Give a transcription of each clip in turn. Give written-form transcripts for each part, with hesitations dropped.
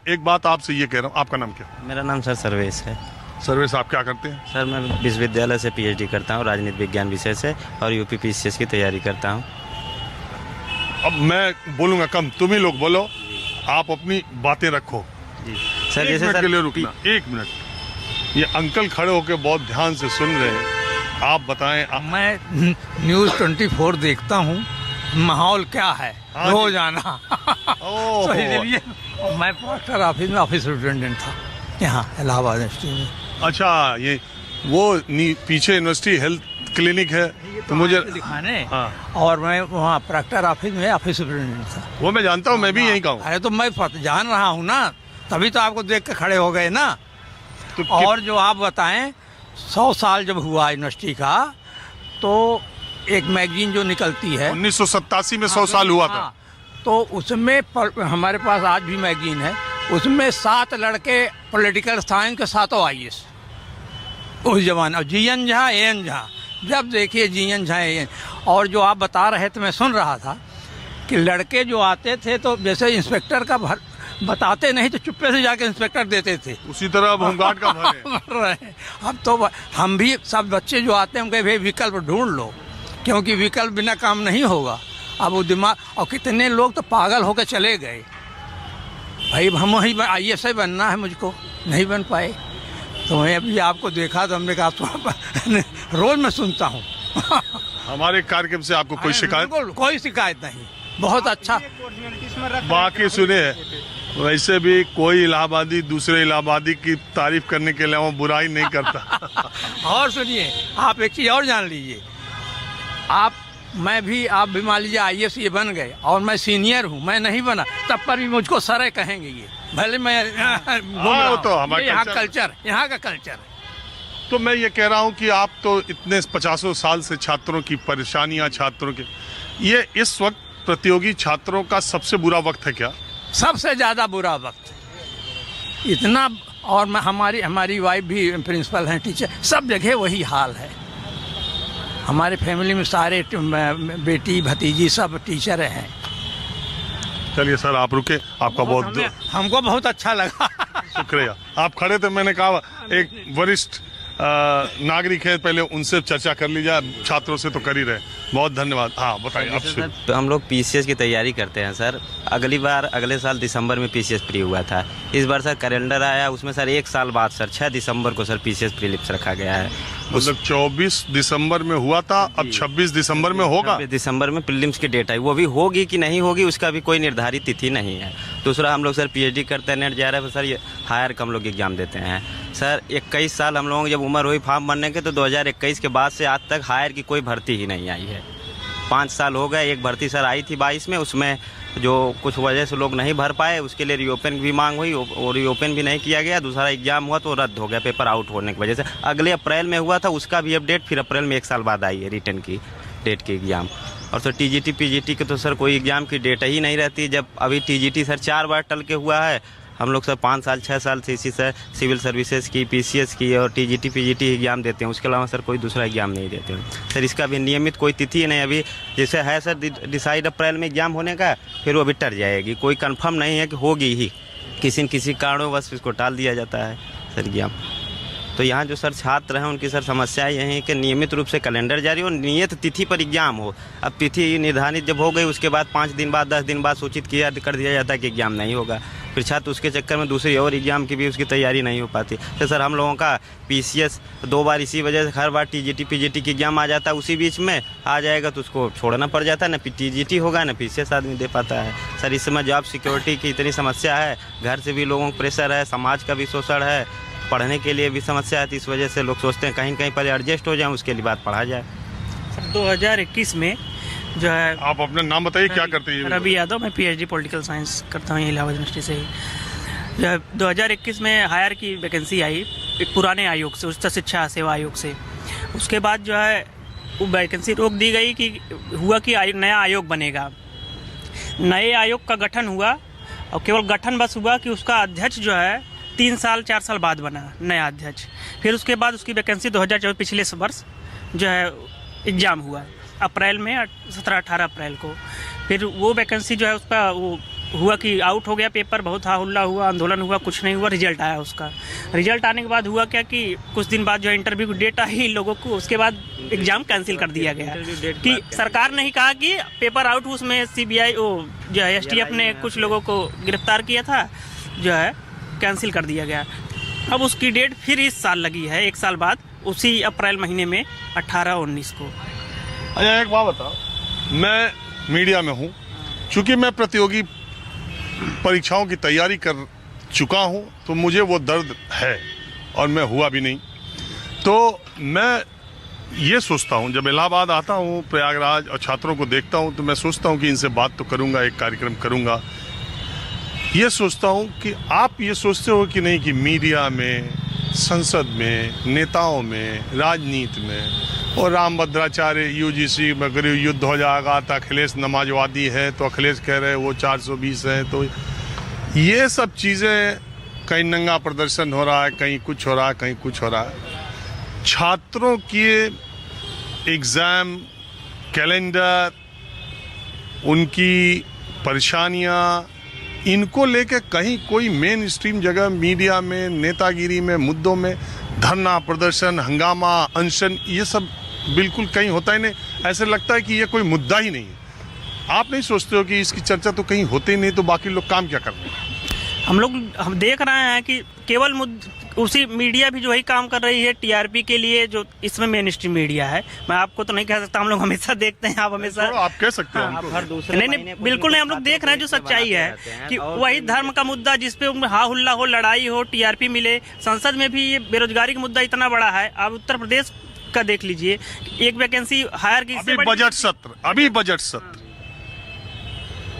एक बात आपसे ये कह रहा हूँ, आपका नाम क्या? मेरा नाम सर सर्वेश है। सर्वेश, आप क्या करते हैं? सर मैं विश्वविद्यालय से पीएचडी करता हूँ राजनीति विज्ञान विषय से और यूपी पीसीएस की तैयारी करता हूँ। अब मैं बोलूँगा कम, तुम ही लोग बोलो, आप अपनी बातें रखो। जी सर, एक जैसे मिनट सर के लिए रुकना, 1 मिनट। ये अंकल खड़े होकर बहुत ध्यान से सुन रहे हैं, आप बताएं। मैं न्यूज़ 24 देखता हूँ, माहौल क्या है हाँ रोजाना। ओह। तो इसलिए मैं पोस्टर ऑफिस में ऑफिस सुपरिटेंडेंट था यहाँ इलाहाबाद यूनिवर्सिटी में। अच्छा, ये वो पीछे यूनिवर्सिटी हेल्थ क्लिनिक है, तो मुझे दिखाने। हाँ। और मैं वहाँ प्रॉक्टर ऑफिस में ऑफिस सुपरिटेंडेंट था। वो मैं जानता हूँ, मैं भी यहीं का हूँ। अरे तो मैं जान रहा हूँ ना, तभी तो आपको देख के खड़े हो गए ना। तो और जो आप बताएं, 100 साल जब हुआ यूनिवर्सिटी का, तो एक मैगजीन जो निकलती है 1987 में 100 साल हुआ था। हाँ, तो उसमें हमारे पास आज भी मैगजीन है, उसमें 7 लड़के पॉलिटिकल साइंस के 7 IAS उस जमाने। और जीएन झा, एएन झा, जब देखिए जीएन झा, एएन। और जो आप बता रहे थे, मैं सुन रहा था कि लड़के जो आते थे तो जैसे इंस्पेक्टर का बताते नहीं तो चुप्पे से जाके इंस्पेक्टर देते थे। उसी तरह अब होमगार्ड का भर है। भर रहे। अब तो हम भी सब बच्चे जो आते हैं हम कहे भाई विकल्प ढूंढ लो, क्योंकि विकल्प बिना काम नहीं होगा। अब वो दिमाग, और कितने लोग तो पागल होकर चले गए, भाई हम वही IAS बनना है, मुझको नहीं बन पाए। तो मैं अभी आपको देखा तो हमने कहा तो रोज मैं सुनता हूँ। हमारे कार्यक्रम से आपको कोई शिकायत? बिल्कुल कोई शिकायत नहीं, बहुत अच्छा। बाकी सुने, वैसे भी कोई इलाहाबादी दूसरे इलाहाबादी की तारीफ करने के लिए वो बुराई नहीं करता। और सुनिए, आप एक चीज़ और जान लीजिए, आप भी मान लीजिए IAS ये बन गए और मैं सीनियर हूँ, मैं नहीं बना, तब पर भी मुझको सर कहेंगे ये, भले मैं वो तो हमारा यहाँ कल्चर, यहाँ का कल्चर। तो मैं ये कह रहा हूँ कि आप तो इतने 50 साल से छात्रों की परेशानियां, छात्रों के, ये इस वक्त प्रतियोगी छात्रों का सबसे बुरा वक्त है क्या? सबसे ज़्यादा बुरा वक्त इतना। और हमारी वाइफ भी प्रिंसिपल हैं, टीचर, सब जगह वही हाल है। हमारे फैमिली में सारे बेटी भतीजी सब टीचर हैं। चलिए सर, आप रुके, आपका बहुत हमको बहुत अच्छा लगा। शुक्रिया। आप खड़े थे, मैंने कहा एक वरिष्ठ नागरिक है, पहले उनसे चर्चा कर ली जाए, छात्रों से तो कर ही रहे। बहुत धन्यवाद। हाँ बताइए आप। सर हम लोग पीसीएस की तैयारी करते हैं सर। अगले साल दिसंबर में पीसीएस प्री हुआ था। इस बार सर कैलेंडर आया, उसमें सर 1 साल बाद सर 6 दिसंबर को सर पीसीएस प्रीलिम्स रखा गया है। मतलब 24 दिसंबर में हुआ था, अब 26 दिसंबर में होगा। 26 दिसंबर में प्रीलिम्स की डेट आई, वो भी होगी कि नहीं होगी उसका भी कोई निर्धारित तिथि नहीं है। दूसरा, हम लोग सर पीएचडी करते हैं, नेट JRF सर ये हायर कम लोग एग्जाम देते हैं सर। 21 साल हम लोगों की जब उम्र हुई फॉर्म भरने के, तो 2021 के बाद से आज तक हायर की कोई भर्ती ही नहीं आई है। 5 साल हो गए। एक भर्ती सर आई थी 22 में, उसमें जो कुछ वजह से लोग नहीं भर पाए, उसके लिए रीओपन भी मांग हुई और रीओपन भी नहीं किया गया। दूसरा एग्जाम हुआ तो रद्द हो गया, पेपर आउट होने की वजह से। अगले अप्रैल में हुआ था, उसका भी अपडेट फिर अप्रैल में 1 साल बाद आई है रिटर्न की डेट की एग्ज़ाम। और सर TGT PGT के तो सर कोई एग्ज़ाम की डेट ही नहीं रहती। जब अभी TGT सर 4 बार टल के हुआ है। हम लोग सर 5 साल 6 साल से इसी सर सिविल सर्विसेज की, PCS की और TGT PGT एग्जाम देते हैं। उसके अलावा सर कोई दूसरा एग्जाम नहीं देते हैं सर। इसका भी नियमित कोई तिथि नहीं। अभी जैसे है सर डिसाइड अप्रैल में एग्जाम होने का, फिर वो अभी टर जाएगी। कोई कंफर्म नहीं है कि होगी ही, किसी न किसी कारणवश इसको टाल दिया जाता है सर एग्जाम। तो यहाँ जो सर छात्र हैं उनकी सर समस्या यही है कि नियमित रूप से कैलेंडर जारी हो, नियत तिथि पर एग्जाम हो। अब तिथि निर्धारित जब हो गई, उसके बाद 5 दिन बाद 10 दिन बाद सूचित कर दिया जाता है कि एग्जाम नहीं होगा। फिर छात्र उसके चक्कर में दूसरी और एग्जाम की भी उसकी तैयारी नहीं हो पाती। तो सर हम लोगों का PCS 2 बार इसी वजह से हर बार TGT PGT की एग्जाम आ जाता है, उसी बीच में आ जाएगा तो उसको छोड़ना पड़ जाता है। ना TGT होगा ना PCS आदमी दे पाता है सर। इस समय जॉब सिक्योरिटी की इतनी समस्या है, घर से भी लोगों को प्रेशर है, समाज का भी शोषण है, पढ़ने के लिए भी समस्या है। तो इस वजह से लोग सोचते हैं कहीं कहीं पहले एडजस्ट हो जाए, उसके लिए बात पढ़ा जाए। सर 2021 में जो है, आप अपना नाम बताइए, क्या करते हैं? रवि यादव, मैं PhD पॉलिटिकल साइंस करता हूँ इलाहाबाद यूनिवर्सिटी से। जो है 2021 में हायर की वैकेंसी आई एक पुराने आयोग से, उच्च शिक्षा सेवा आयोग से। उसके बाद जो है वो वैकेंसी रोक दी गई कि हुआ कि नया आयोग बनेगा। नए आयोग का गठन हुआ और केवल गठन बस हुआ कि उसका अध्यक्ष जो है 3 साल 4 साल बाद बना नया अध्यक्ष। फिर उसके बाद उसकी वैकेंसी 2024 पिछले वर्ष जो है एग्ज़ाम हुआ अप्रैल में, 17-18 अप्रैल को। फिर वो वैकेंसी जो है उसका वो हुआ कि आउट हो गया पेपर, बहुत हाहुल्ला हुआ, आंदोलन हुआ, कुछ नहीं हुआ, रिजल्ट आया उसका। रिजल्ट आने के बाद हुआ क्या कि कुछ दिन बाद जो इंटरव्यू की डेट आई लोगों को, उसके बाद एग्ज़ाम कैंसिल कर दिया गया कि सरकार ने ही कहा कि पेपर आउट, उसमें CBI जो है STF ने कुछ लोगों को गिरफ्तार किया था, जो है कैंसिल कर दिया गया। अब उसकी डेट फिर इस साल लगी है, 1 साल बाद, उसी अप्रैल महीने में 18-19 को। अच्छा एक बात बताओ, मैं मीडिया में हूँ, चूँकि मैं प्रतियोगी परीक्षाओं की तैयारी कर चुका हूँ, तो मुझे वो दर्द है और मैं हुआ भी नहीं। तो मैं ये सोचता हूँ, जब इलाहाबाद आता हूँ, प्रयागराज, और छात्रों को देखता हूँ, तो मैं सोचता हूँ कि इनसे बात तो करूँगा, एक कार्यक्रम करूँगा। ये सोचता हूँ कि आप ये सोचते हो कि नहीं कि मीडिया में, संसद में, नेताओं में, राजनीति में, और रामभद्राचार्य UGC में करीब युद्ध हो जाएगा तो अखिलेश नमाजवादी है, तो अखिलेश कह रहे हैं वो 420 है, तो ये सब चीज़ें, कहीं नंगा प्रदर्शन हो रहा है, कहीं कुछ हो रहा है, कहीं कुछ हो रहा है। छात्रों की एग्ज़ाम, कैलेंडर, उनकी परेशानियाँ, इनको लेके कहीं कोई मेन स्ट्रीम जगह मीडिया में, नेतागिरी में, मुद्दों में धरना प्रदर्शन, हंगामा, अनशन, ये सब बिल्कुल कहीं होता ही नहीं। ऐसे लगता है कि ये कोई मुद्दा ही नहीं है। आप नहीं सोचते हो कि इसकी चर्चा तो कहीं होती ही नहीं, तो बाकी लोग काम क्या कर रहे हैं? हम देख रहे हैं कि केवल उसी मीडिया भी जो है काम कर रही है TRP के लिए, जो इसमें मेन स्ट्रीम मीडिया है। मैं आपको तो नहीं कह सकता, हम लोग हमेशा देखते हैं, आप हमेशा आप कह सकते हो। नहीं, बिल्कुल नहीं, हम लोग देख रहे हैं जो सच्चाई है कि वही धर्म का मुद्दा जिसपे हा हुल्ला हो, लड़ाई हो, TRP मिले। संसद में भी ये बेरोजगारी का मुद्दा इतना बड़ा है। आप उत्तर प्रदेश का देख लीजिए, एक वैकेंसी हायर की, अभी बजट सत्र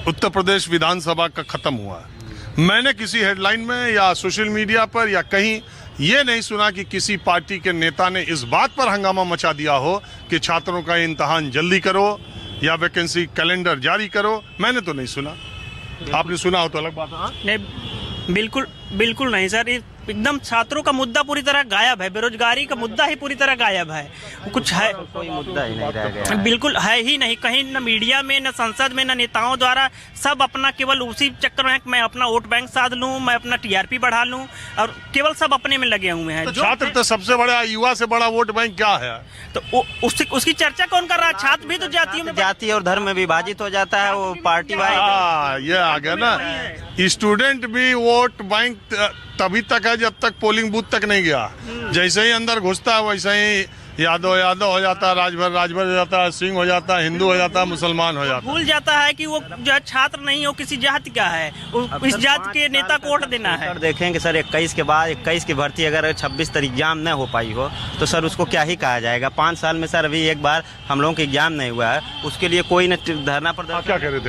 उत्तर प्रदेश विधानसभा का खत्म हुआ है। मैंने किसी हेडलाइन में या सोशल मीडिया पर या कहीं ये नहीं सुना कि किसी पार्टी के नेता ने इस बात पर हंगामा मचा दिया हो कि छात्रों का इम्तिहान जल्दी करो या वैकेंसी कैलेंडर जारी करो। मैंने तो नहीं सुना, आपने सुना हो तो अलग बात है। नहीं, बिल्कुल नहीं सर, एकदम छात्रों का मुद्दा पूरी तरह गायब है, बेरोजगारी का मुद्दा ही पूरी तरह गायब है। कुछ है, कोई मुद्दा ही नहीं रह गया, बिल्कुल है ही नहीं कहीं, न मीडिया में, न संसद में, न नेताओं द्वारा। सब अपना केवल उसी चक्कर में है कि मैं अपना वोट बैंक साध लूं, मैं अपना TRP बढ़ा लूं, और केवल सब अपने में लगे हुए हैं। तो छात्र तो सबसे बड़ा, युवा से बड़ा वोट बैंक क्या है? तो उसकी चर्चा कौन कर रहा है? छात्र भी तो जाति और धर्म में विभाजित हो जाता है, वो पार्टी वाइज। ये आ गया ना, स्टूडेंट भी वोट बैंक तभी तक है जब तक पोलिंग बूथ तक नहीं गया। जैसे ही अंदर घुसता है वैसे ही यादव हो जाता है, राजभर हो जाता है, सिंह हो जाता है, हिंदू हो जाता है, मुसलमान हो जाता है। भूल जाता है कि वो जो है छात्र नहीं हो, किसी जाति का है, इस जाति के नेता को वोट देना है। देखेंगे सर 21 के बाद 21 की भर्ती अगर 26 तक एग्जाम न हो पाई हो तो सर उसको क्या ही कहा जाएगा। 5 साल में सर अभी एक बार हम लोगों का एग्जाम नहीं हुआ है, उसके लिए कोई न धरना प्रदर्शन। क्या कह रहे थे?